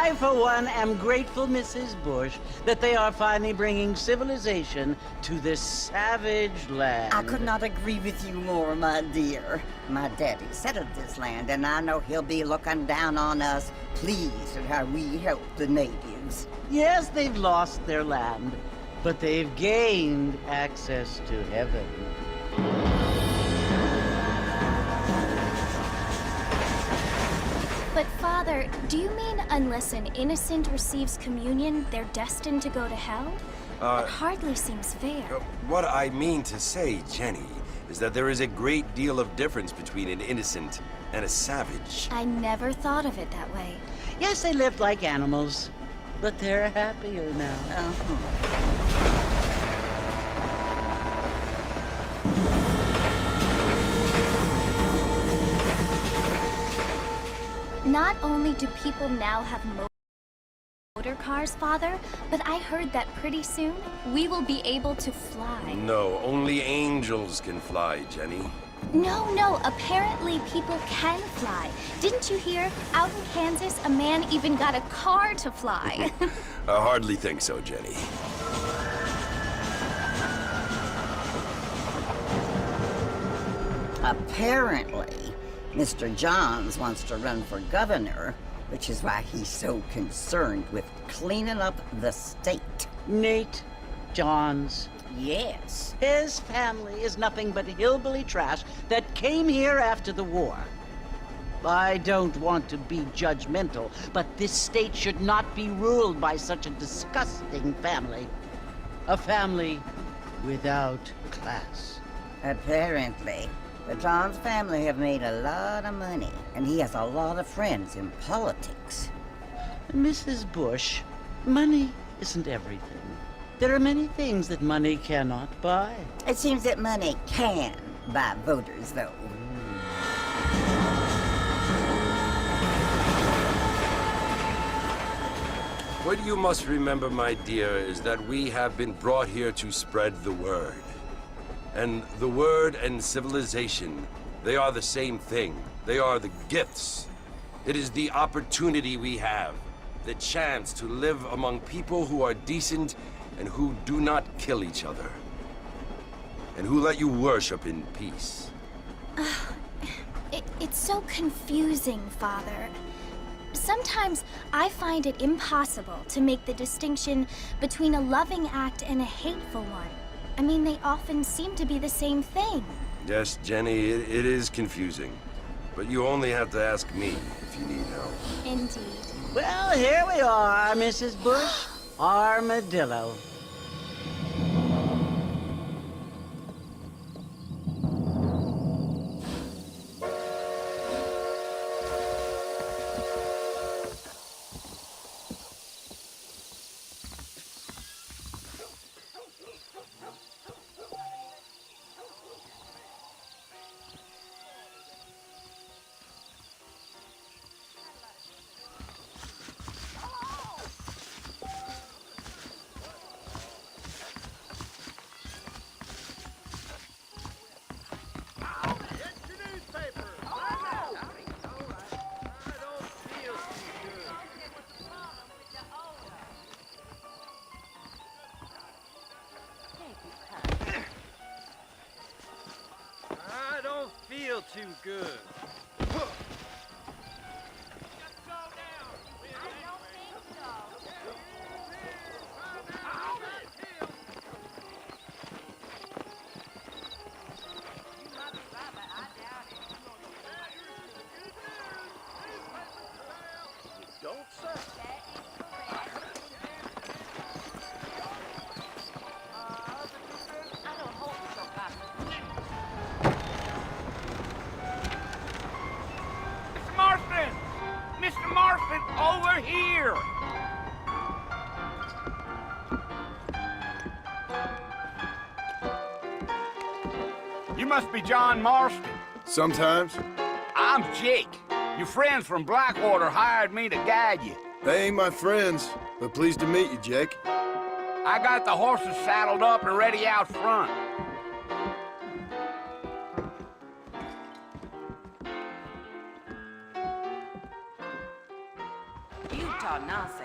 I, for one, am grateful, Mrs. Bush, that they are finally bringing civilization to this savage land. I could not agree with you more, my dear. My daddy settled this land, and I know he'll be looking down on us, pleased at how we help the natives. Yes, they've lost their land, but they've gained access to heaven. But Father, do you mean unless an innocent receives communion, they're destined to go to hell? That hardly seems fair. What I mean to say, Jenny, is that there is a great deal of difference between an innocent and a savage. I never thought of it that way. Yes, they lived like animals, but they're happier now. Not only do people now have motor cars, Father, but I heard that pretty soon we will be able to fly. No, only angels can fly, Jenny. No, apparently people can fly. Didn't you hear? Out in Kansas, a man even got a car to fly. I hardly think so, Jenny. Apparently, Mr. Johns wants to run for governor, which is why he's so concerned with cleaning up the state. Nate Johns. Yes. His family is nothing but hillbilly trash that came here after the war. I don't want to be judgmental, but this state should not be ruled by such a disgusting family. A family without class. Apparently. The Johns family have made a lot of money, and he has a lot of friends in politics. Mrs. Bush, money isn't everything. There are many things that money cannot buy. It seems that money can buy voters, though. What you must remember, my dear, is that we have been brought here to spread the word. And the word and civilization, they are the same thing. They are the gifts. It is the opportunity we have, the chance to live among people who are decent and who do not kill each other, and who let you worship in peace. It's so confusing, Father. Sometimes I find it impossible to make the distinction between a loving act and a hateful one. I mean, they often seem to be the same thing. Yes, Jenny, it is confusing. But you only have to ask me if you need help. Indeed. Well, here we are, Mrs. Bush. Armadillo. Too good. Don't say. Mr. Marston, over here! You must be John Marston. Sometimes. I'm Jake. Your friends from Blackwater hired me to guide you. They ain't my friends, but pleased to meet you, Jake. I got the horses saddled up and ready out front. You Utah nonsense.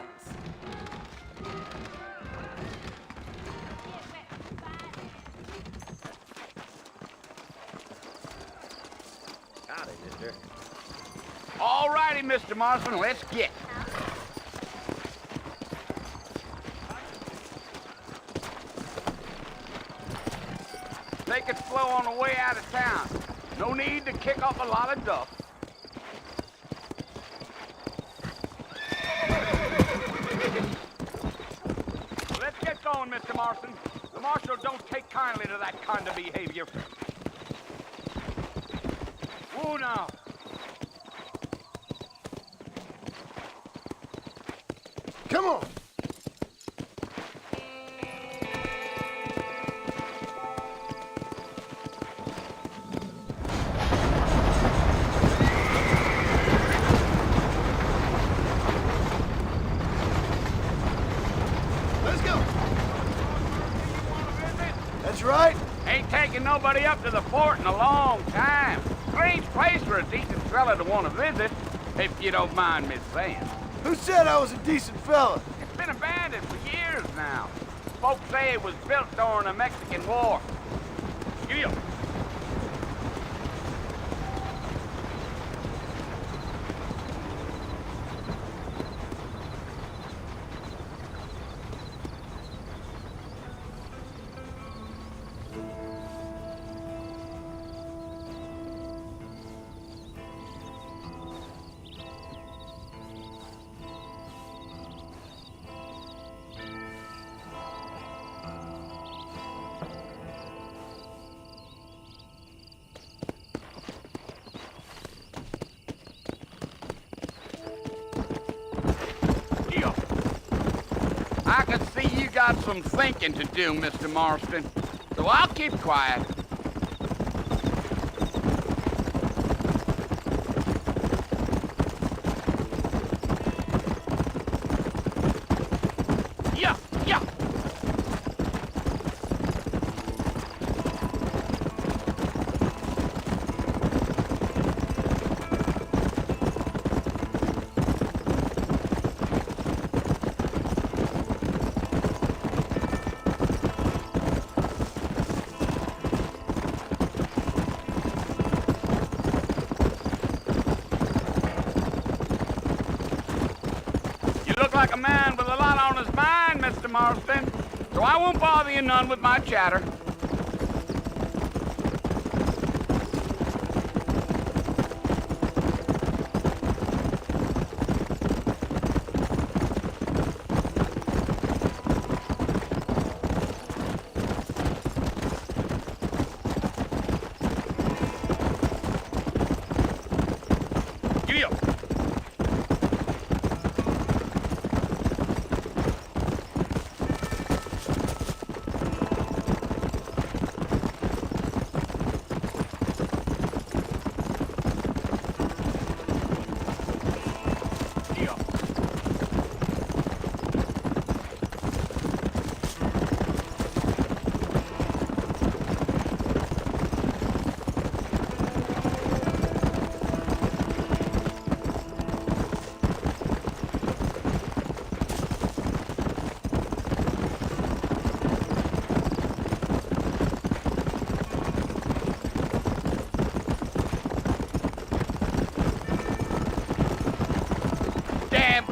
Howdy, mister. All righty, Mr. Marston, let's get. Take it slow on the way out of town. No need to kick up a lot of dust. Let's get going, Mr. Marston. The marshal don't take kindly to that kind of behavior. Whoa now. Come on! Let's go! That's right! Ain't taking nobody up to the fort in a long time. Strange place for a decent fella to want to visit, if you don't mind me saying. Who said I was a decent fella? It's been abandoned for years now. Folks say it was built during the Mexican War. Giddy up. I can see you got some thinking to do, Mr. Marston, so I'll keep quiet. Yeah, yeah. Look like a man with a lot on his mind, Mr. Marston. So I won't bother you none with my chatter. Giddy up.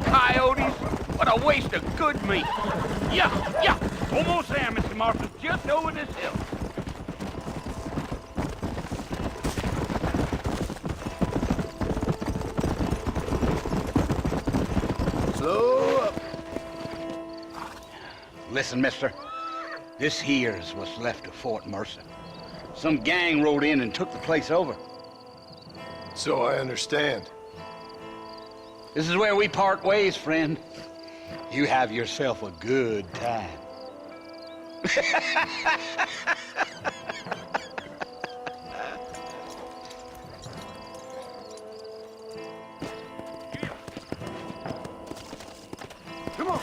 Coyotes? What a waste of good meat. Yeah, yeah. Almost there, Mr. Marston. Just over this hill. Slow up. Listen, mister. This here's what's left of Fort Mercer. Some gang rode in and took the place over. So I understand. This is where we part ways, friend. You have yourself a good time. Come on.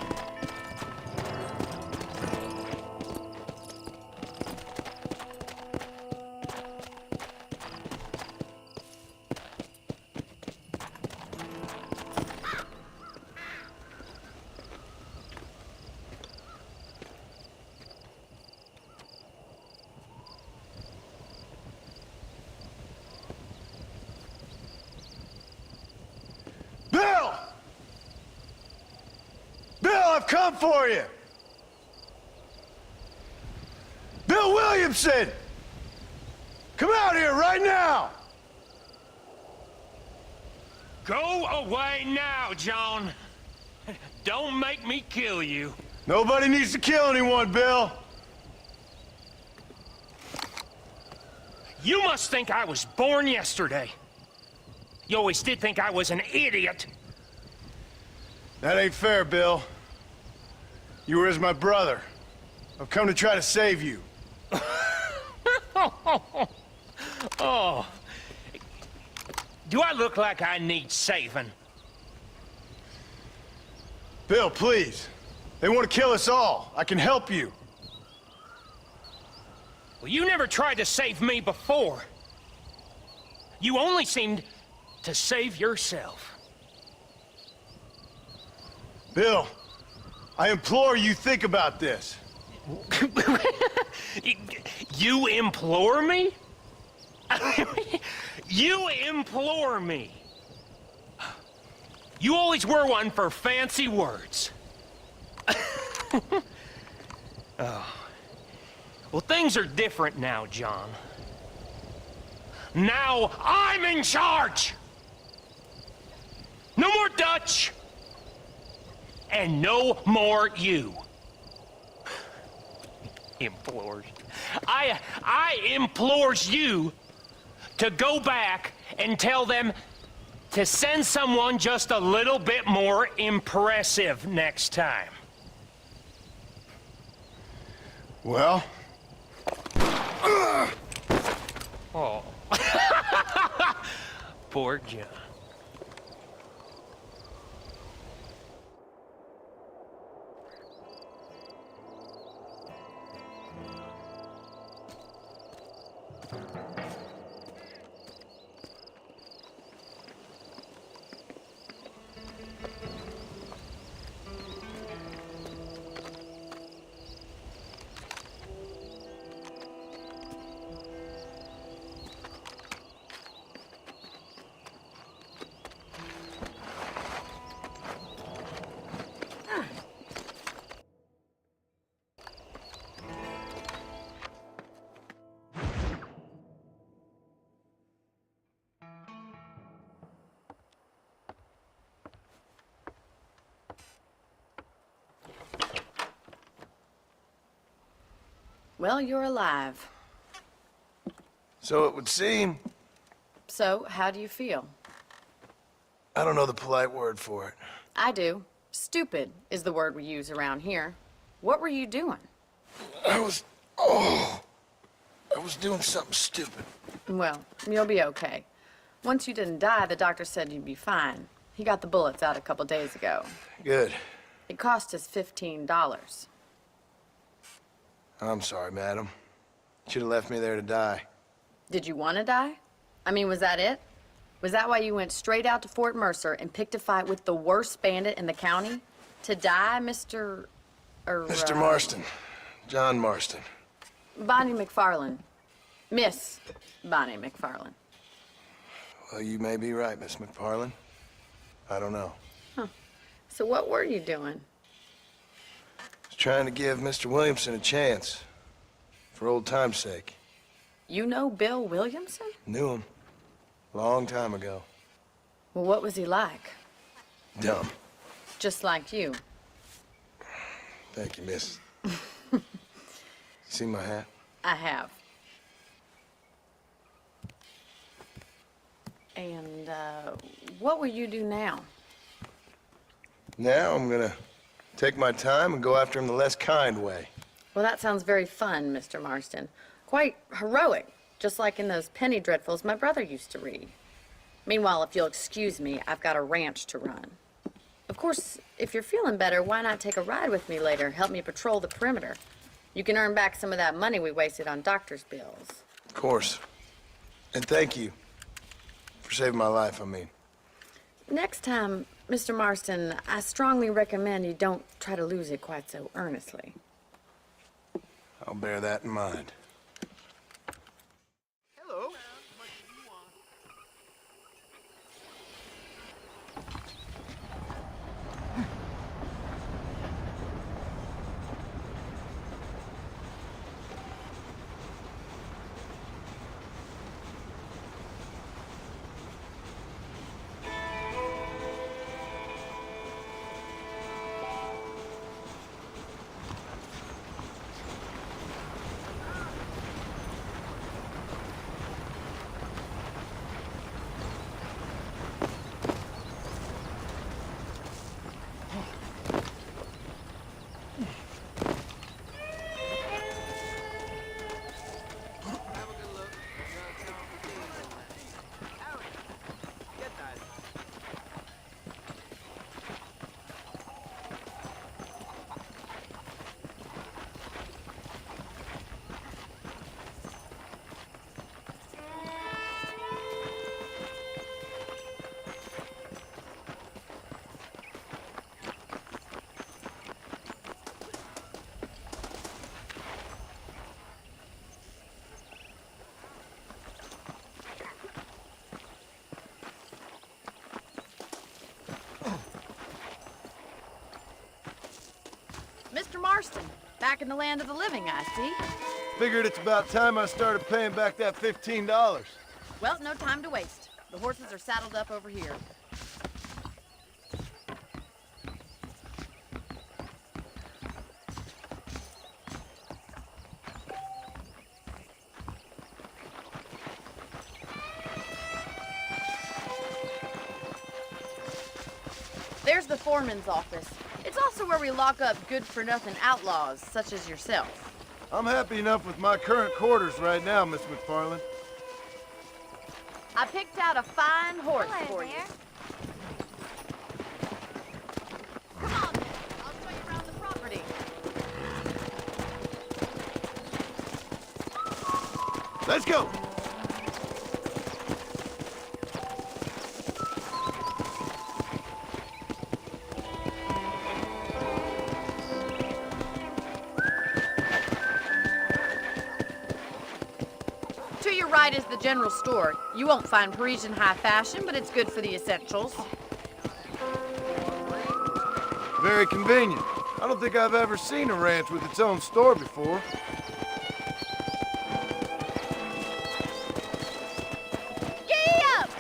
I've come for you! Bill Williamson! Come out here right now! Go away now, John. Don't make me kill you. Nobody needs to kill anyone, Bill. You must think I was born yesterday. You always did think I was an idiot. That ain't fair, Bill. You were as my brother. I've come to try to save you. Oh. Do I look like I need saving? Bill, please. They want to kill us all. I can help you. Well, you never tried to save me before. You only seemed to save yourself. Bill, I implore you think about this. You implore me? You implore me. You always were one for fancy words. Oh. Well, things are different now, John. Now I'm in charge! No more Dutch! And no more you. Implores. I implores you to go back and tell them to send someone just a little bit more impressive next time. Well? Oh. Poor John. Well, you're alive. So it would seem. So, how do you feel? I don't know the polite word for it. I do. Stupid is the word we use around here. What were you doing? I was doing something stupid. Well, you'll be okay. Once you didn't die, the doctor said you'd be fine. He got the bullets out a couple days ago. Good. It cost us $15. I'm sorry, madam. Should have left me there to die. Did you want to die? I mean, was that it? Was that why you went straight out to Fort Mercer and picked a fight with the worst bandit in the county? To die, Mr. Mr. Marston. John Marston. Bonnie McFarlane. Miss Bonnie McFarlane. Well, you may be right, Miss McFarlane. I don't know. Huh. So what were you doing? I was trying to give Mr. Williamson a chance. For old time's sake. You know Bill Williamson? Knew him. Long time ago. Well, what was he like? Dumb. Just like you. Thank you, miss. See my hat? I have. And, what will you do now? Now I'm gonna take my time and go after him the less kind way. Well, that sounds very fun, Mr. Marston. Quite heroic, just like in those penny dreadfuls my brother used to read. Meanwhile, if you'll excuse me, I've got a ranch to run. Of course, if you're feeling better, why not take a ride with me later? Help me patrol the perimeter. You can earn back some of that money we wasted on doctor's bills. Of course. And thank you. For saving my life, I mean. Next time, Mr. Marston, I strongly recommend you don't try to lose it quite so earnestly. I'll bear that in mind. Hello. Marston. Back in the land of the living, I see. Figured it's about time I started paying back that $15. Well, no time to waste. The horses are saddled up over here. There's the foreman's office. It's also where we lock up good-for-nothing outlaws, such as yourself. I'm happy enough with my current quarters right now, Miss McFarland. I picked out a fine horse Hello for there. you. Come on, then. I'll show you around the property. Let's go! To your right is the general store. You won't find Parisian high fashion, but it's good for the essentials. Very convenient. I don't think I've ever seen a ranch with its own store before. Giddy up!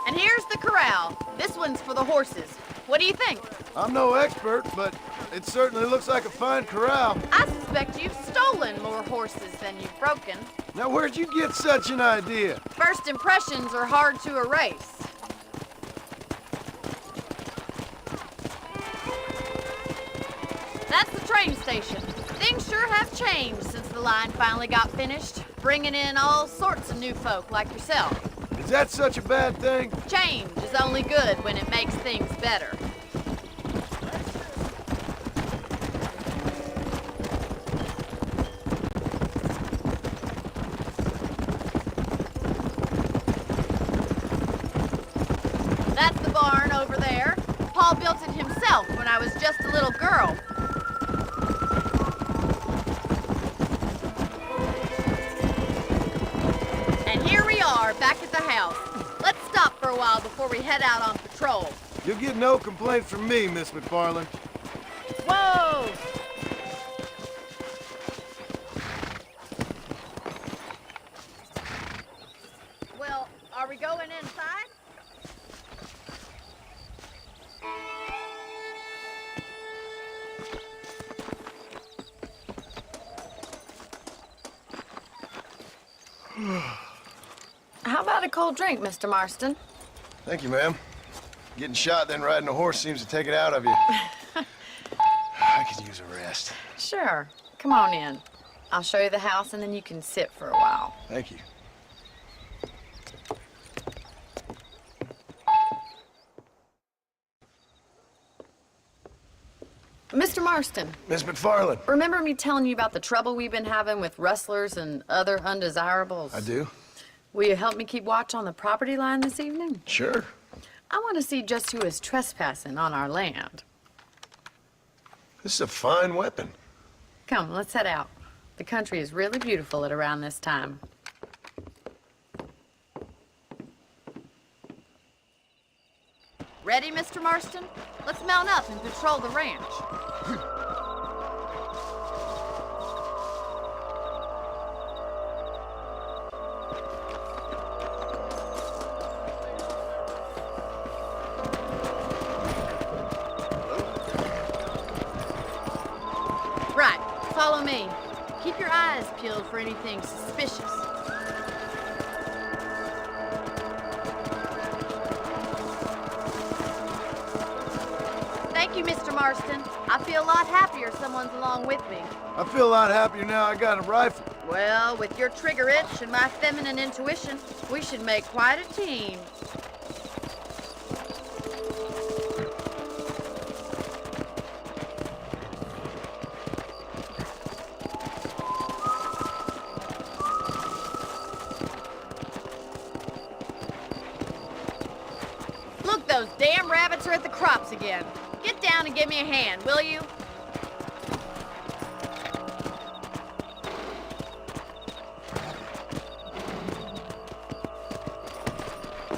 And here's the corral. This one's for the horses. What do you think? I'm no expert, but it certainly looks like a fine corral. I suspect you've stolen more horses than you've broken. Now, where'd you get such an idea? First impressions are hard to erase. That's the train station. Things sure have changed since the line finally got finished, bringing in all sorts of new folk like yourself. Is that such a bad thing? Change is only good when it makes things better. That's the barn over there. Paul built it himself when I was just a little girl. And here we are, back at the house. Let's stop for a while before we head out on patrol. You'll get no complaints from me, Miss McFarland. Whoa! Well, are we going inside? How about a cold drink, Mr. Marston? Thank you, ma'am. Getting shot, then riding a horse seems to take it out of you. I could use a rest. Sure. Come on in. I'll show you the house, and then you can sit for a while. Thank you. Mr. Marston, Miss McFarland. remember me telling you about the trouble we've been having with rustlers and other undesirables? I do? Will you help me keep watch on the property line this evening? Sure. I want to see just who is trespassing on our land. This is a fine weapon. Come, let's head out. The country is really beautiful at around this time. Ready, Mr. Marston? Let's mount up and patrol the ranch. Right, follow me. Keep your eyes peeled for anything suspicious. Thank you, Mr. Marston. I feel a lot happier someone's along with me. I feel a lot happier now I got a rifle. Well, with your trigger itch and my feminine intuition, we should make quite a team. Look, those damn rabbits are at the crops again. Get down and give me a hand, will you?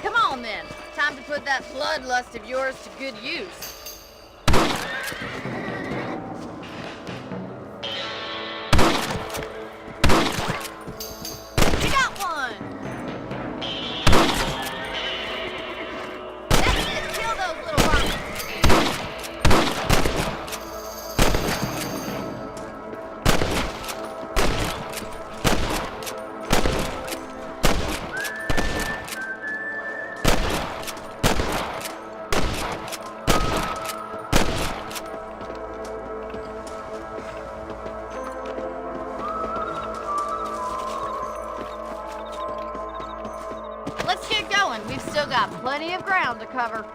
Come on, then. Time to put that bloodlust of yours to good use. going. We've still got plenty of ground to cover.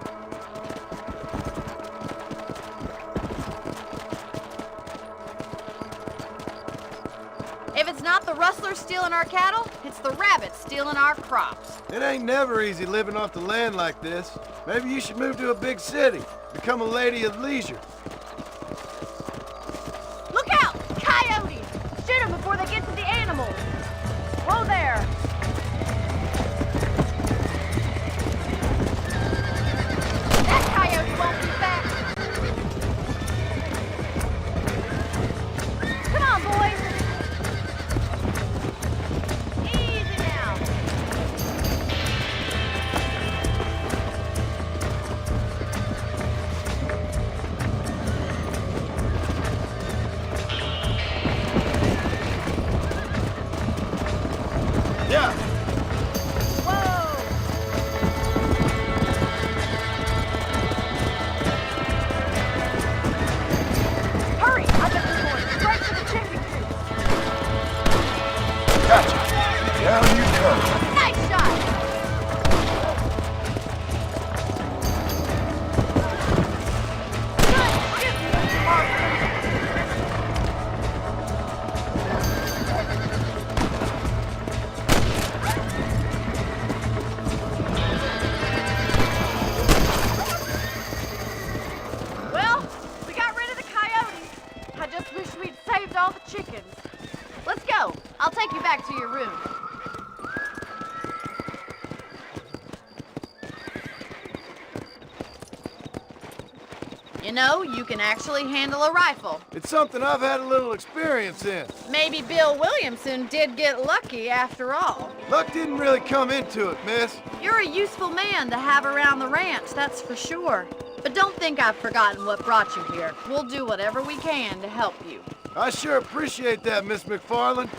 If it's not the rustlers stealing our cattle, it's the rabbits stealing our crops. It ain't never easy living off the land like this. Maybe you should move to a big city. Become a lady of leisure. Look out! Coyotes! Shoot them before they get to the animals. Whoa there! That coyote won't be back. Come on, boys. Easy now. Yeah. Whoa! Hurry! I bet we're going straight to the chicken coop. Gotcha. Down you go. Nice shot! Good shooting, Mr. Marston. Well, we got rid of the coyotes. I just wish we'd saved all the chickens. Let's go. I'll take you back to your room. You know, you can actually handle a rifle. It's something I've had a little experience in. Maybe Bill Williamson did get lucky after all. Luck didn't really come into it, miss. You're a useful man to have around the ranch, that's for sure. But don't think I've forgotten what brought you here. We'll do whatever we can to help you. I sure appreciate that, Miss McFarland.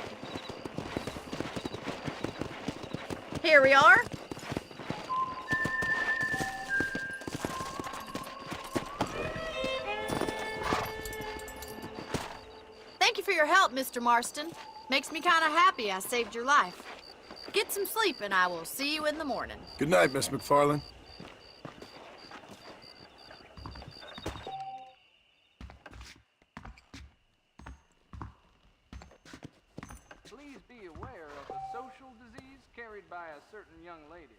Here we are. Thank you for your help, Mr. Marston. Makes me kind of happy I saved your life. Get some sleep and I will see you in the morning. Good night, Miss McFarland. Please be aware of a social disease carried by a certain young lady.